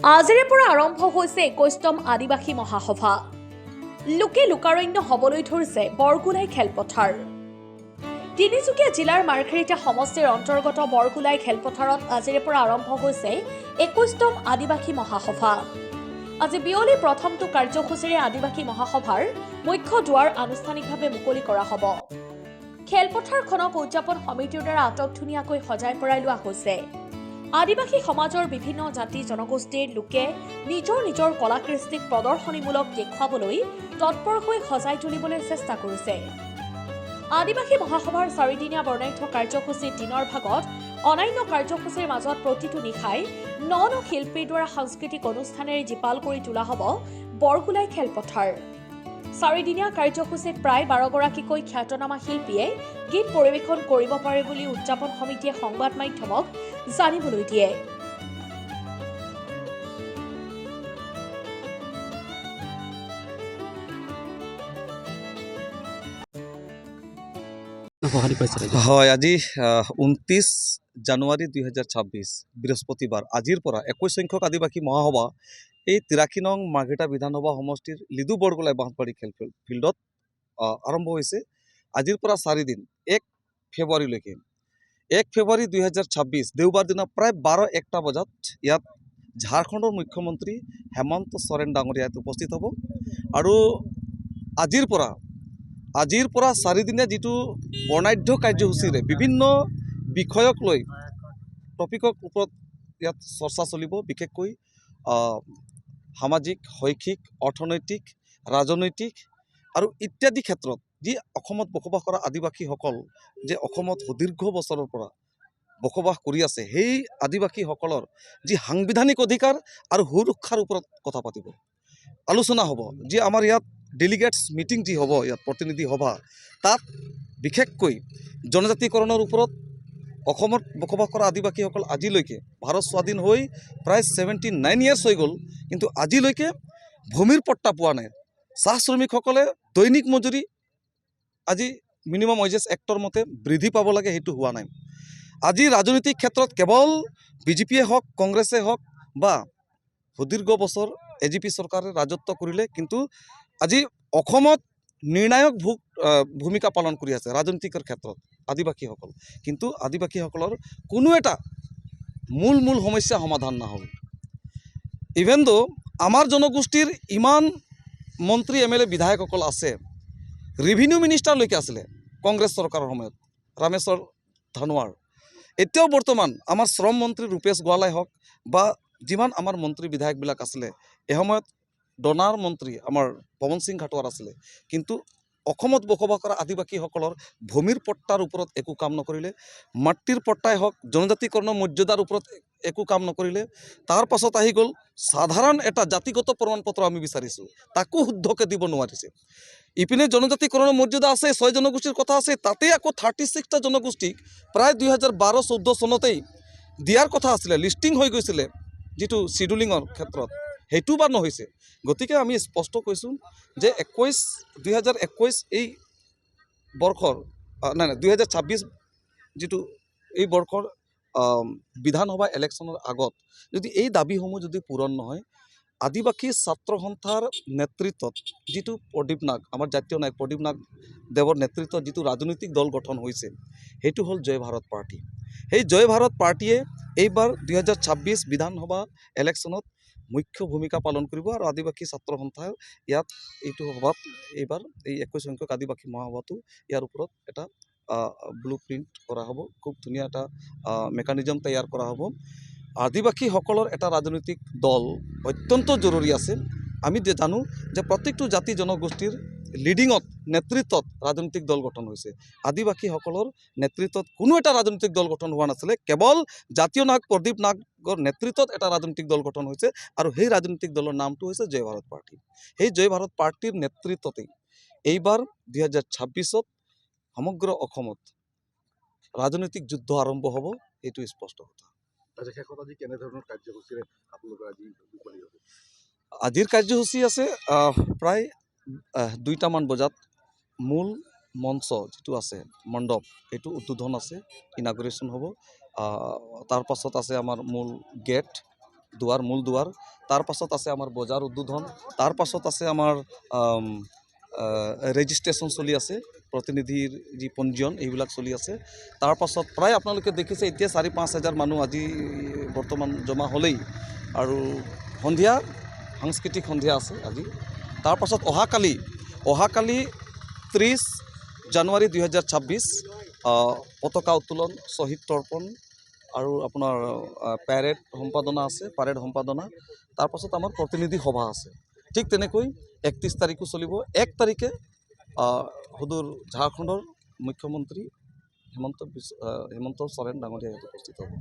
আজিৰে পৰা আৰম্ভ হৈছে ২১তম আদিবাসী মহাসভা। লোকে লোকাৰণ্য হবলৈ ধৰিছে বৰগুলাই খেলপথাৰ। তিনিচুকীয়া জিলাৰ মাৰ্ঘেৰিটা সমষ্টিৰ অন্তৰ্গত বৰগুলাই খেলপথাৰত আজিৰে পৰা আৰম্ভ হৈছে ২১তম আদিবাসী মহাসভা। আজি বিয়লি প্ৰথমটো কাৰ্যসূচীৰে আদিবাসী মহাসভাৰ মুখ্য দুৱাৰ আনুষ্ঠানিকভাৱে মুকলি কৰা হ'ব। খেলপথাৰখনক উদযাপন সমিতিৰ দ্বাৰা আটকধুনীয়াকৈ সজাই পৰাই লোৱা হৈছে। আদিবাসী সমাজৰ বিভিন্ন জাতি জনগোষ্ঠীৰ লোকে নিজৰ নিজৰ কলাকৃষ্টিক প্ৰদৰ্শনীমূলক দেখুৱাবলৈ তৎপৰ হৈ সজাই তুলিবলৈ চেষ্টা কৰিছে। আদিবাসী মহাসভাৰ ৪দিনীয়া বৰ্ণাঢ্য কাৰ্যসূচীৰ দিনৰ ভাগত অন্যান্য কাৰ্যসূচীৰ মাজত প্ৰতিটো নিশাই ন শিল্পীৰ দ্বাৰা সাংস্কৃতিক অনুষ্ঠানেৰে জীপাল কৰি তোলা হ'ব বৰগুলাই খেলপথাৰ। ৪দিনীয়া কাৰ্যসূচীত প্ৰায় ১২গৰাকীকৈ খ্যাতনামা শিল্পীয়ে গীত পৰিৱেশন কৰিব পাৰে বুলি উদযাপন সমিতিয়ে সংবাদ মাধ্যমক জানিবলৈ দিয়ে। হয়, আজি ২৯ জানুৱাৰী ২০২৬ বৃহস্পতিবাৰ আজিৰ পৰা ২১ সংখ্যক আদিবাসী মহাসভা এই ৮৩ নং মাৰ্ঘেৰিটা বিধানসভা সমষ্টিৰ লিডু বৰগুলাই বাঁহবাৰী খেল ফিল্ডত আৰম্ভ হৈছে। আজিৰ পৰা ৪ দিন ১ ফেব্ৰুৱাৰীলৈকে। ১ ফেব্ৰুৱাৰী ২০২৬ দেওবাৰ দিনা প্ৰায় ১২-১টা বজাত ইয়াত ঝাৰখণ্ডৰ মুখ্যমন্ত্ৰী হেমন্ত সোৰেন ডাঙৰীয়া ইয়াত উপস্থিত হ'ব। আৰু আজিৰ পৰা ৪দিনীয়া যিটো বৰ্ণাঢ্য কাৰ্যসূচীৰে বিভিন্ন বিষয়ক লৈ টপিকৰ ওপৰত ইয়াত চৰ্চা চলিব। বিশেষকৈ সামাজিক, শৈক্ষিক, অৰ্থনৈতিক, ৰাজনৈতিক আৰু ইত্যাদি ক্ষেত্ৰত যি অসমত বসবাস কৰা আদিবাসীসকল যে অসমত সুদীৰ্ঘ বছৰৰ পৰা বসবাস কৰি আছে, সেই আদিবাসীসকলৰ যি সাংবিধানিক অধিকাৰ আৰু সুৰক্ষাৰ ওপৰত কথা পাতিব, আলোচনা হ'ব। যি আমাৰ ইয়াত ডেলিগেটছ মিটিং যি হ'ব, ইয়াত প্ৰতিনিধি সভা, তাত বিশেষকৈ জনজাতিকৰণৰ ওপৰত অসমত বসবাস কৰা আদিবাসীসকল আজিলৈকে ভাৰত স্বাধীন হৈ প্ৰায় 79 ইয়াৰ্ছ হৈ গ'ল, কিন্তু আজিলৈকে ভূমিৰ পট্টা পোৱা নাই। চাহ শ্ৰমিকসকলে দৈনিক মজুৰি আজি মিনিমাম ৱেজেছ এক্টৰ মতে বৃদ্ধি পাব লাগে, সেইটো হোৱা নাই। আজি ৰাজনৈতিক ক্ষেত্ৰত কেৱল বিজেপিয়ে হওক, কংগ্ৰেছে হওক বা সুদীৰ্ঘ বছৰ এজিপি চৰকাৰে ৰাজত্ব কৰিলে, কিন্তু আজি অসমত নিৰ্ণায়ক ভূমিকা পালন কৰি আছে ৰাজনীতিকৰ ক্ষেত্ৰত আদিবাসীসকল। কিন্তু আদিবাসীসকলৰ কোনো এটা মূল সমস্যা সমাধান নহ'ল। ইভেন দো আমাৰ জনগোষ্ঠীৰ ইমান মন্ত্ৰী MLA বিধায়কসকল আছে, ৰেভিনিউ মিনিষ্টাৰলৈকে আছিলে কংগ্ৰেছ চৰকাৰৰ সময়ত ৰামেশ্বৰ ধনৱাৰ। এতিয়াও বৰ্তমান আমাৰ শ্ৰম মন্ত্ৰী ৰূপেশ গোৱালাই হওক বা যিমান আমাৰ মন্ত্ৰী বিধায়কবিলাক আছিলে, এই সময়ত ডনাৰ মন্ত্ৰী আমাৰ পৱন সিং ঘাটোৱাৰ আছিলে, কিন্তু অসমত বসবাস কৰা আদিবাসীসকলৰ ভূমিৰ পট্টাৰ ওপৰত একো কাম নকৰিলে। মাটিৰ পট্টাই হওক, জনজাতিকৰণৰ মৰ্যাদাৰ ওপৰত একো কাম নকৰিলে। তাৰ পাছত আহি গ'ল সাধাৰণ এটা জাতিগত প্ৰমাণ পত্ৰ আমি বিচাৰিছোঁ, তাকো শুদ্ধকৈ দিব নোৱাৰিছে। ইপিনে জনজাতিকৰণৰ মৰ্যাদা আছে, ৬ জনগোষ্ঠীৰ কথা আছে, তাতে আকৌ 36টা জনগোষ্ঠীক প্ৰায় 2012-14 চনতেই দিয়াৰ কথা আছিলে, লিষ্টিং হৈ গৈছিলে যিটো চিডুলিঙৰ ক্ষেত্ৰত, সেইটো বা নহৈছে। গতিকে আমি স্পষ্ট কৈছোঁ যে 2021 এই বৰ্ষৰ 2026 যিটো এই বৰ্ষৰ বিধানসভা ইলেকশ্যনৰ আগত যদি এই দাবীসমূহ যদি পূৰণ নহয়, আদিবাসী ছাত্ৰ সন্থাৰ নেতৃত্বত যিটো প্ৰদীপ নাগ, আমাৰ জাতীয় নায়ক প্ৰদীপ নাগ দেৱৰ নেতৃত্বত যিটো ৰাজনৈতিক দল গঠন হৈছে, সেইটো হ'ল জয় ভাৰত পাৰ্টি। সেই জয় ভাৰত পাৰ্টিয়ে এইবাৰ 2026 বিধানসভা ইলেকশ্যনত মুখ্য ভূমিকা পালন কৰিব। আৰু আদিবাসী ছাত্ৰ সন্থাই ইয়াত এইটো সভাত এইবাৰ এই ২১ সংখ্যক আদিবাসী মহাসভাটো ইয়াৰ ওপৰত এটা ব্লু প্ৰিণ্ট কৰা হ'ব, খুব ধুনীয়া এটা মেকানিজম তৈয়াৰ কৰা হ'ব। আদিবাসীসকলৰ এটা ৰাজনৈতিক দল অত্যন্ত জৰুৰী আছে। আমি জানো যে প্ৰত্যেকটো জাতি জনগোষ্ঠীৰ লিডিঙত, নেতৃত্বত ৰাজনৈতিক দল গঠন হৈছে। আদিবাসীসকলৰ নেতৃত্বত কোনো এটা ৰাজনৈতিক দল গঠন হোৱা নাছিলে, কেৱল জাতীয় নায়ক প্ৰদীপ নাগৰ নেতৃত্বত এটা ৰাজনৈতিক দল গঠন হৈছে, আৰু সেই ৰাজনৈতিক দলৰ নামটো হৈছে জয় ভাৰত পাৰ্টি। সেই জয় ভাৰত পাৰ্টিৰ নেতৃত্বতেই এইবাৰ 2026 সমগ্ৰ অসমত ৰাজনৈতিক যুদ্ধ আৰম্ভ হ'ব, এইটো স্পষ্ট কথা। আজিৰ কাৰ্যসূচী আছে প্ৰায় 2টামান বজাত মূল মঞ্চ যিটো আছে, মণ্ডপ, এইটো উদ্বোধন আছে, ইনাগুৰেশ্যন হ'ব। তাৰ পাছত আছে আমাৰ মূল গেট, দুৱাৰ মূল দুৱাৰ তাৰ পাছত আছে আমাৰ বজাৰ উদ্বোধন তাৰ পাছত আছে আমাৰ ৰেজিষ্ট্ৰেশ্যন চলি আছে প্ৰতিনিধিৰ যি পঞ্জীয়ন এইবিলাক চলি আছে তাৰ পাছত প্ৰায় আপোনালোকে দেখিছে এতিয়া 4-5 হাজাৰ মানুহ আজি বৰ্তমান জমা হ'লেই আৰু সন্ধিয়া সাংস্কৃতিক সন্ধিয়া আছে আজি তাৰ পাছত অহাকালি 30 জানুৱাৰী 2026 পতাকা উত্তোলন শ্বহীদ তৰ্পণ আৰু আপোনাৰ পেৰেড সম্পাদনা তাৰ পাছত আমাৰ প্ৰতিনিধি সভা আছে ঠিক তেনেকৈ 31 তাৰিখো চলিব 1 তাৰিখে সুদূৰ ঝাৰখণ্ডৰ মুখ্যমন্ত্ৰী হেমন্ত চৰেন ডাঙৰীয়া ইয়াত উপস্থিত হ'ব